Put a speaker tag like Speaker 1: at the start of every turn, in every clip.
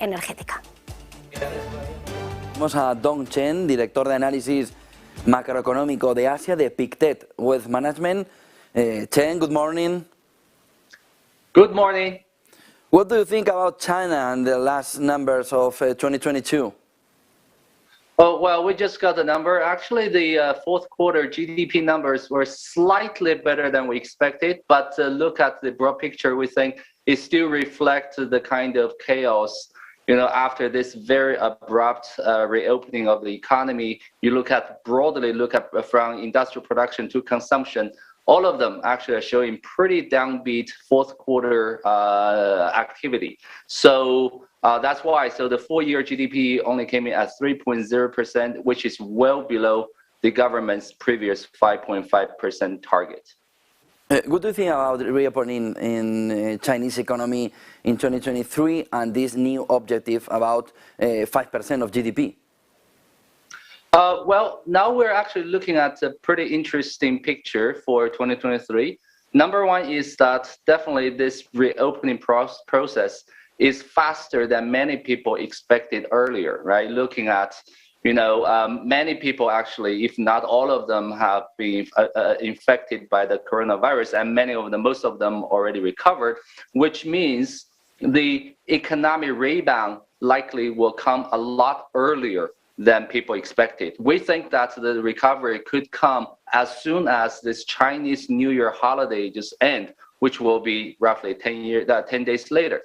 Speaker 1: energética.
Speaker 2: Vamos a Dong Chen, director de análisis macroeconómico de Asia de Pictet Wealth Management. Chen, good morning.
Speaker 3: Good morning.
Speaker 2: What do you think about China and the last numbers of 2022?
Speaker 3: Oh, well, we just got the number. Actually, the fourth quarter GDP numbers were slightly better than we expected, but look at the broad picture, we think it still reflects the kind of chaos, after this very abrupt reopening of the economy. You look at from industrial production to consumption, all of them actually are showing pretty downbeat fourth quarter activity. So that's why. So the full-year GDP only came in at 3.0%, which is well below the government's previous 5.5% target.
Speaker 2: What do you think about the reopening in Chinese economy in 2023 and this new objective about 5% of GDP?
Speaker 3: Well, now we're actually looking at a pretty interesting picture for 2023. Number one is that definitely this reopening process is faster than many people expected earlier, right? Looking at, many people actually, if not all of them, have been infected by the coronavirus, and most of them already recovered, which means the economic rebound likely will come a lot earlier than people expected. We think that the recovery could come as soon as this Chinese New Year holiday just end, which will be roughly 10 days later.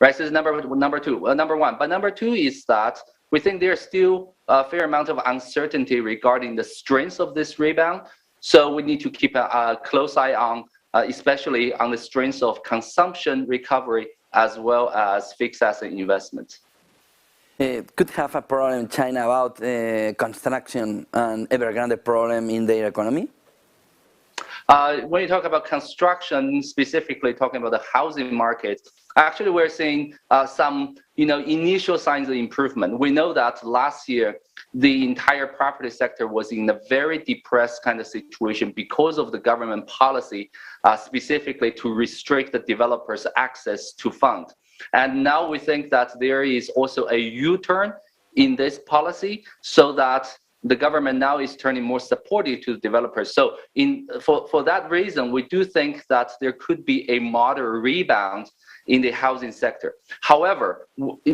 Speaker 3: Right, so this is number one. But number two is that we think there's still a fair amount of uncertainty regarding the strength of this rebound. So we need to keep a close eye on, especially on the strength of consumption recovery as well as fixed asset investment.
Speaker 2: Could have a problem in China about construction and Evergrande problem in their economy?
Speaker 3: When you talk about construction, specifically talking about the housing market, actually we're seeing some initial signs of improvement. We know that last year the entire property sector was in a very depressed kind of situation because of the government policy, specifically to restrict the developers' access to funds. And now we think that there is also a U-turn in this policy so that the government now is turning more supportive to developers. So for that reason, we do think that there could be a moderate rebound in the housing sector. However,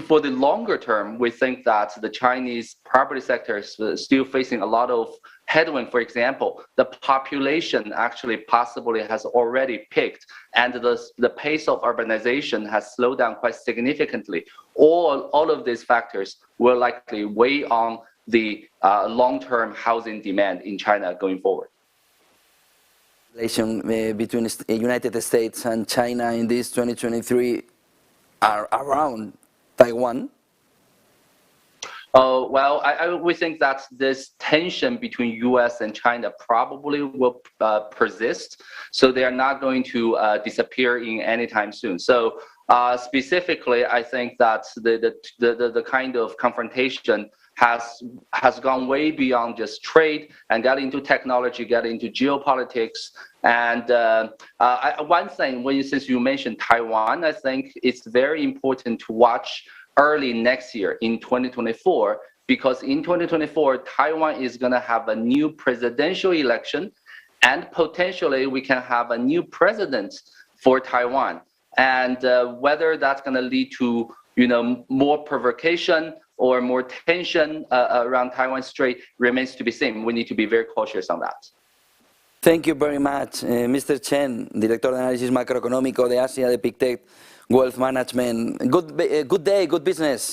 Speaker 3: for the longer term, we think that the Chinese property sector is still facing a lot of headwind. For example, the population actually possibly has already peaked, and the pace of urbanization has slowed down quite significantly. All of these factors will likely weigh on the long-term housing demand in China going forward.
Speaker 2: Relation between the United States and China in this 2023 are around Taiwan?
Speaker 3: Well, we think that this tension between U.S. and China probably will persist, so they are not going to disappear in anytime soon. So specifically, I think that the kind of confrontation has gone way beyond just trade and got into technology, got into geopolitics. And one thing, since you mentioned Taiwan, I think it's very important to watch early next year in 2024, because in 2024, Taiwan is going to have a new presidential election, and potentially we can have a new president for Taiwan. And whether that's going to lead to more provocation or more tension around Taiwan Strait remains to be seen. We need to be very cautious on that.
Speaker 2: Thank you very much, Mr. Chen, director de análisis macroeconómico de Asia de Pictet Wealth Management. Good day, good business.